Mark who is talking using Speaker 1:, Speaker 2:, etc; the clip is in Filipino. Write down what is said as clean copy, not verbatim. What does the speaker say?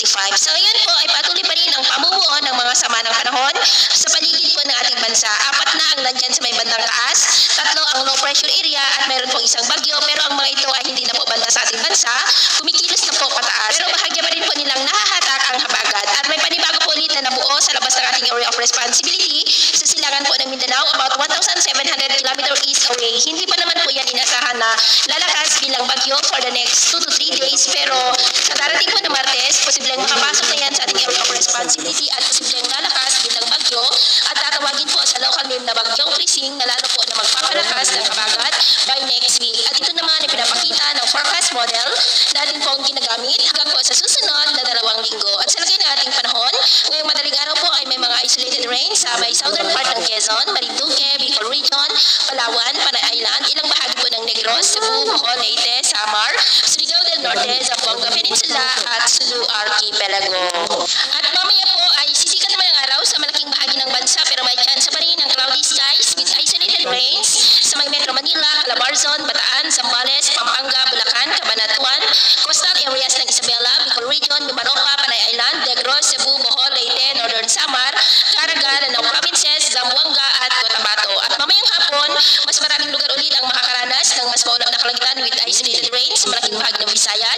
Speaker 1: 2025. So yun po ay patuloy pa rin ang pamumuo ng mga sama ng panahon sa paligid po ng ating bansa. 4 na ang nandyan sa may bandang taas, 3 ang low pressure area at mayroon pong isang bagyo, pero ang mga ito ay hindi na po banda sa ating bansa, kumikilos na po pataas. Pero bahagya pa rin po nilang nahahatak ang habagat at may panibago po ulit na nabuo sa labas ng ating area of responsibility sa silangan po ng Mindanao, about 1,700 km east away. Hindi pa naman po yan inasahan na lalakas bilang bagyo for the next 2 to 3 days, pero sa darating po na Martes, posibleng makapasok na yan sa ating area of responsibility at posibleng lalakas bilang bagyo at tatawagin po sa local name na Bagyong Krising na lalo po na magpapalakas ng habagat by next week. At ito naman ay pinapakita ng forecast model natin pong ginagamit hanggang po sa susunod na 2 linggo. At sa lagay ng ating panahon, ngayong madaling araw po ay may mga isolated rain sa may southern part ng Quezon, Marinduque, Bicol Region, Palawan, Panay Island, ilang bahagi po ng Negros, Cebu, Bohol, Leyte, Samar, Surigao del Norte, Zamboanga Peninsula at Sulu Archipelago. At mamaya po ay sisikat naman ang araw sa malaking bahagi ng bansa pero may chance pa rin ng cloudy skies with isolated rains sa may Metro Manila, Calabarzon, Bataan, Zambales, Pampanga, Bulacan, Cabanatuan, coastal areas ng Isabela, Bicol Region, Mimaropa, Panay Island, Negros, Cebu, Bohol, Leyte, Northern Samar, Caraga, Lanao Provinces, Zamboanga at Cotabato. At mamayang hapon, mas maraming lugar ulit ang makakaranas ng mas maulap na kalangitan with isolated rains sa malaking bahagi ng Visayas,